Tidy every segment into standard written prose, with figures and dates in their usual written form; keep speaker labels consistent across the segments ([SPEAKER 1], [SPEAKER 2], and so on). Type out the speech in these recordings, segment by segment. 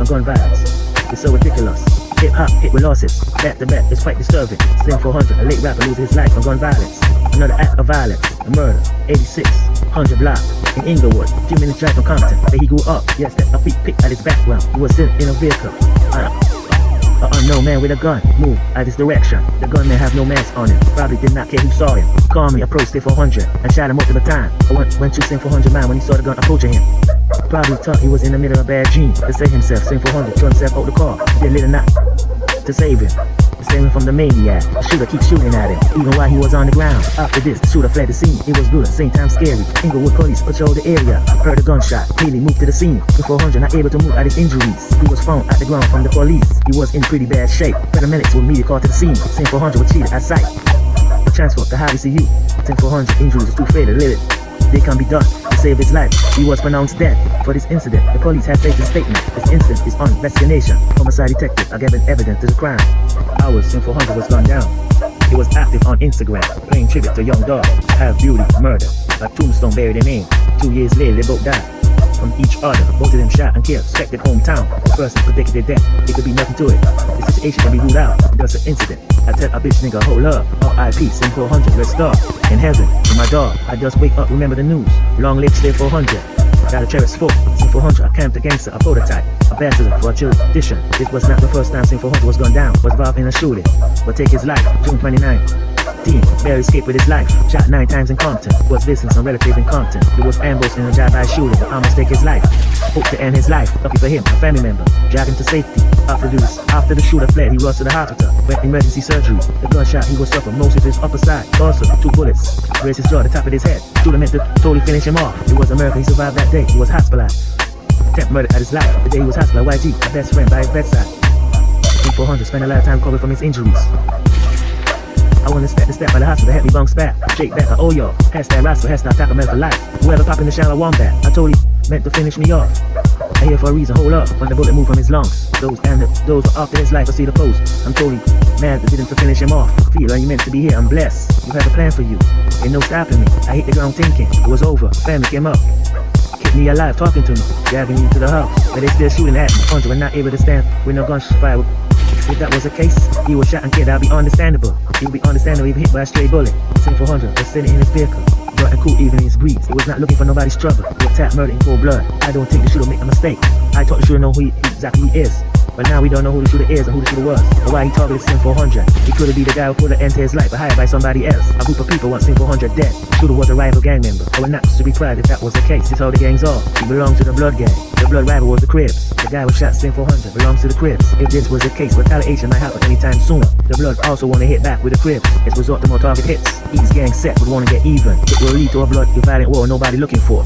[SPEAKER 1] gun violence. It's so ridiculous. Hip hop hit with losses, back to back, it's quite disturbing. Slim 400, a late rapper loses his life on gun violence. Another act of violence, a murder, 8600 block in Inglewood, few minutes drive from Compton. Where he grew up, yes, that a feet picked at his background. He was in a vehicle. An unknown man with a gun moved at his direction. The gunman have no mask on him, probably did not care who saw him. Calmly approached Slim 400 and shot him multiple times. Went to Slim 400 man when he saw the gun approaching him. Probably thought he was in the middle of a bad dream. To save himself, Slim 400 threw himself out the car. Did little not to save him. To save him from the maniac. The shooter keeps shooting at him, even while he was on the ground. After this, the shooter fled the scene. It was good, same time scary. Inglewood police patrolled the area. Heard a gunshot, immediately moved to the scene. Slim 400 not able to move at his injuries. He was found at the ground from the police. He was in pretty bad shape. Paramedics were immediately called to the scene. Slim 400 was treated at site. The transport to Harvey CU. Slim 400 injuries is too fatal to live. They can be done to save his life. He was pronounced dead for this incident. The police has taken a statement. This incident is on investigation. Homicide detectives are giving evidence to the crime. Hours Slim 400 was gunned down. He was active on Instagram, paying tribute to young dog, Have Beauty, murder. A tombstone buried their name. 2 years later, they both died from each other. Both of them shot and killed. Suspected hometown. The person predicted their death. It could be nothing to it. The situation can be ruled out. Just an incident. I tell a bitch nigga whole love. R.I.P. Slim 400, rest star in heaven. And my dog, I just wake up, remember the news. Long live Slim 400. Gotta cherish folk. Slim 400, a camp gangster, a prototype, ambassador for a tradition. This was not the first time Slim 400 was gunned down. Was involved in a shooting, but take his life. June 29th. Barry escaped with his life. Shot 9 times in Compton. Was visiting some relative in Compton. He was ambushed in a drive-by shooting. Almost take his life. Hope to end his life. Lucky for him, a family member dragged him to safety. After the shooter fled, he rushed to the hospital. Went emergency surgery. The gunshot he was suffered most of his upper side. Also, 2 bullets grazed his jaw, the top of his head. Shooter meant to totally finish him off. It was a miracle he survived that day. He was hospitalized. Attempt murder at his life. The day he was hospitalized, YG, a best friend by his bedside. Slim 400 spent a lot of time recovering from his injuries. I want to step by the hospital, help me bounce back. Shake back, I owe y'all. Hashtag Roscoe, hashtag Taco Bell for life. Whoever pop in the shower, want that. I totally meant to finish me off. I here for a reason, hold up. When the bullet moved from his lungs. Those after his life, I see the post. I'm totally mad that didn't to finish him off. I feel like you meant to be here, I'm blessed. You have a plan for you. Ain't no stopping me. I hit the ground thinking it was over. Family came up. Kept me alive, talking to me. Dragging me to the house. But they still shooting at me. 100 were not able to stand with no gunshots fired. If that was the case, he was shot and killed, that'd be understandable. He would be understandable if hit by a stray bullet. Slim 400 was sitting in his vehicle, brought and cool even in his breeze. He was not looking for nobody's trouble. He attacked murder in cold blood. I don't think the shooter make a mistake. I thought the shooter know who exactly he is. But now we don't know who the shooter is or who the shooter was, or why he targeted Slim 400. He could have been the guy who put an end to his life, but hired by somebody else. A group of people want Slim 400 dead. The shooter was a rival gang member. I would not to be proud if that was the case. This is how the gangs are. He belonged to the blood gang. The blood rival was the Cribs. The guy who shot Slim 400 belongs to the Cribs. If this was the case, retaliation might happen anytime soon. The blood also want to hit back with the Cribs. It's resort to more target hits. Each gang set would want to get even. It will lead to a bloody violent war nobody looking for.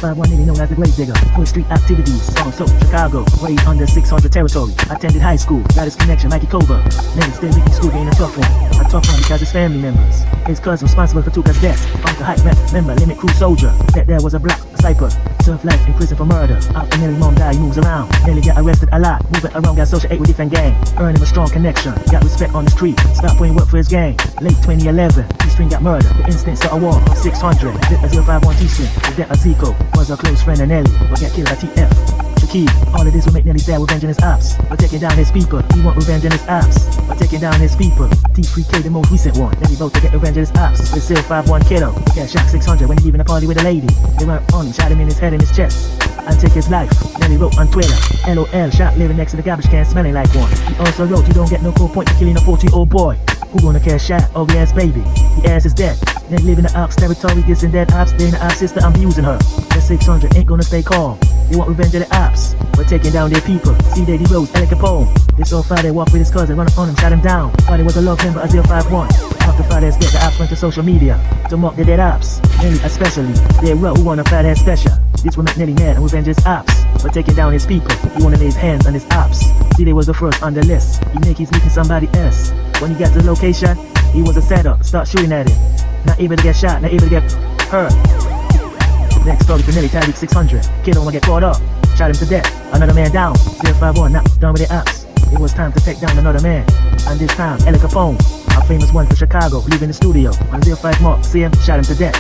[SPEAKER 1] 5-1 nearly known as the grave digger. Full street activities, on so Chicago, raised under 600 territory. Attended high school, got his connection, Mikey Cova. Name still leaving school being a tough one. A tough one because his family members. His cousin responsible for Tuca's death. Uncle Hype member, limit crew soldier. That there was a black sniper. Served life in prison for murder. After Nelly mom died, he moves around. Nelly got arrested a lot. Moving around, got social aid with different gang. Earning a strong connection. Got respect on the street. Stopped putting work for his gang. Late 2011, T-String got murdered. The instant saw a war on 600. Lit a 051 T-String. The death of Zico was a close friend of Nelly. But got killed by TF. Shaquille. All of this will make Nelly sad, revenging his ops. But taking down his people. He want revenge on his ops. But taking down his people. T3K the most recent one. Nelly vote to get revenge on his ops. With 051 kiddo. Got shot 600 when he leaving a party with a lady. They weren't on him, shot him in his head and his chest. And take his life. Nelly wrote on Twitter, LOL, shot living next to the garbage can smelling like one. He also wrote, you don't get no cool point for killing a 40-year-old boy. Who gonna care shot? Oh yes, baby. The ass is dead. Then live in the ops territory, this and that ops. They in the ops sister, I'm using her. The 600 ain't gonna stay calm. They want revenge of the ops. We're taking down their people. See Daddy Rose, Alec Capone. This old Friday walked with his cousin, run up on him, shot him down. Friday was a love member of 051. After Friday's death, the ops went to social media to mock the dead ops. Nelly especially, they wrote who want a fat ass special. This will make Nelly mad and revenge his ops. For taking down his people, he wanna lay his hands on his ops. See, they was the first on the list. He think he's meeting somebody else. When he got to the location, he was a setup. Start shooting at him. Not able to get shot, not able to get hurt. Next story for Nelly, Tyreek 600. Kid don't wanna get caught up. Shot him to death. Another man down. 051, not done with the ops. It was time to take down another man. And this time, Alec Capone, a famous one from Chicago, leaving the studio. When 05 Mark, see him, shot him to death.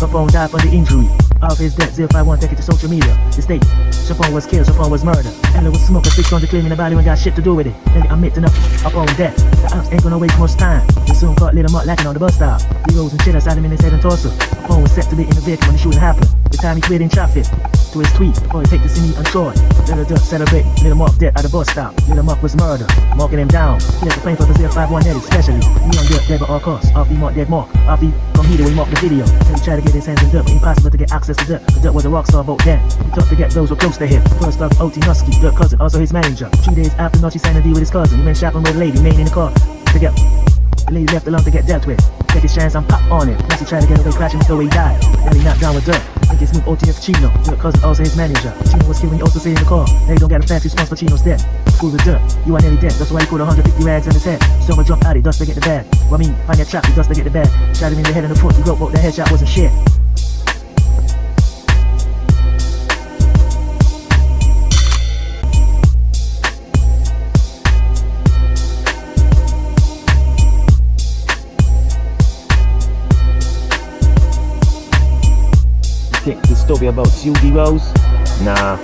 [SPEAKER 1] Capone died from the injury. of his death. 051 take it to social media. The state, Chapone was killed, Chapone was murdered. Ella was smoking 600 claiming the body ain't got shit to do with it. Then I'm admitting up on death. The ops ain't gonna waste much time. They soon caught Little Mark lacking on the bus stop. He rose and shit outside him in his head and torso. Chapone was set to be in the vehicle when the shooting happened. The time he quit in traffic. To his tweet, before he take to see me on Troy. Little Duck celebrate, Little Mark dead at the bus stop. Little Mark was murdered, marking him down. He had to claim for the 051 Nelly, especially. He on Duck dead at all costs. Off he marked dead Mark. Off he from here we marked the video. Then he tried to get his hands in Duck, but impossible to get access to Duck. Cause Duck was a rock star boat then. He talked to get those who were close to him. First off, O.T. Husky, Duck cousin, also his manager. 3 days after Notch, he signed a deal with his cousin. He went shopping with a lady, main in the car. To get the lady left alone to get dealt with. Take his chance and pop on it. Once he tried to get away, crashing before he died. Then he knocked down with Duck. Think his new OTF Chino. Duck cousin also his manager. Chino was killed when he also stayed in the car. Now he don't get a fancy response for Chino's death. Fool with Duck, you are nearly dead. That's why he put 150 rags on his head. Someone jumped out, he dust to get the bag. Well, I mean, find that trap, he dust to get the bag. Shot him in the head and the foot. He wrote the headshot wasn't shit. The story about you, D-Rose? Nah.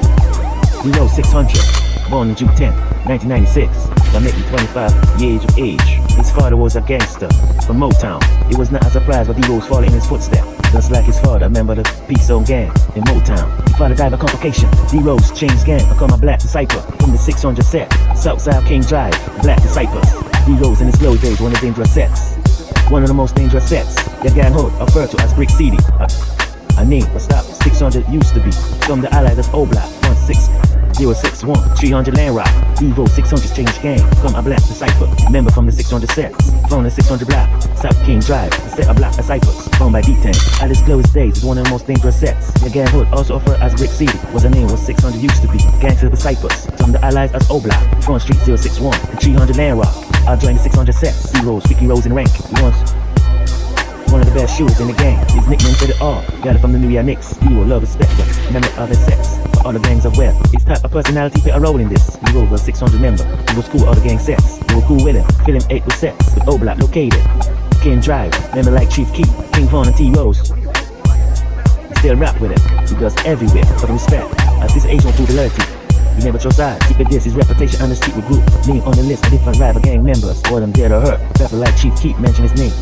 [SPEAKER 1] D-Rose 600, born on June 10, 1996. That made him 25 years of age. His father was a gangster from Motown. It was not a surprise but D-Rose followed in his footsteps. Just like his father, member of the Peace Zone gang in Motown. His father died by complication. D-Rose changed gang, become a black disciple from the 600 set. Southside King Drive, Black Disciples. D-Rose in his glow days, one of the dangerous sets. One of the most dangerous sets. The gang hood, referred to as Brick City. A name was stopped. 600 used to be. Some the allies of O-Block. 16061 300 Land Rock. Evo 600 change gang. Come a black disciple. Member from the 600 sets. From the 600 block. South King Drive. A set of black disciples. Owned by D10. At its glowest days is one of the most dangerous sets. The gang hood, also referred as Brick City, was the name was 600 used to be. Gangster disciples. Some the allies as O-Block. Front Street 061 and 300 Land Rock. I joined the 600 sets. C-Rose, 50 rows in rank. He once one of the best shooters in the game. His nickname said it all. Got it from the New York Knicks. He will love respect him. Member of his sex. All the gangs of web. His type of personality fit a role in this. He was a 600 member. He was cool with all the gang sets. They were cool with him. Fill him 8 with sets. With O-Block located. King Drive. Member like Chief Keef. King Von and T-Rose. Still rap with him. He does everywhere for the respect. At this age won't prove the loyalty. He never chose sides. Keep it this, his reputation on the street with group. Name on the list of different rival gang members. All them dead or hurt. People like Chief Keef mention his name.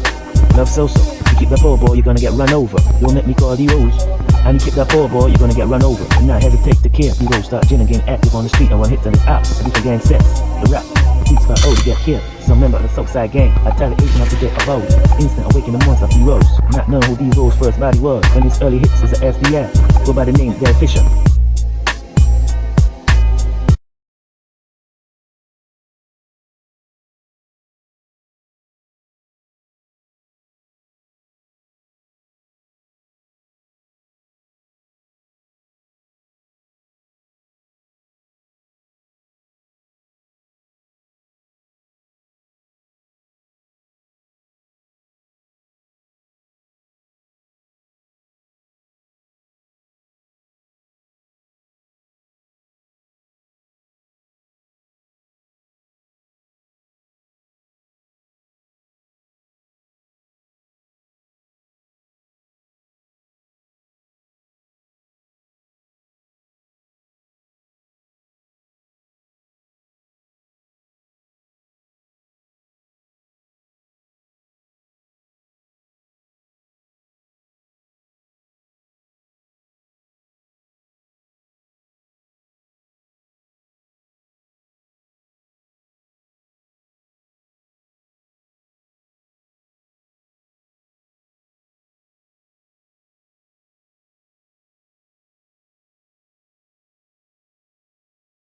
[SPEAKER 1] Love Sosa. You keep that poor boy, you're gonna get run over. Don't make me call D-Rose. And you keep that poor boy, you're gonna get run over. Do not hesitate to kill. D-Rose start gin and getting active on the street and one hits on his ops. Different gang sets. The rap. Keeps start to get killed. Some member of the Southside gang. Retaliation of the death of old. Instant awakening the monster of D-Rose. Not knowing who D-Rose first body was. When his early hits is a SDF. Go by the name Derek Fisher.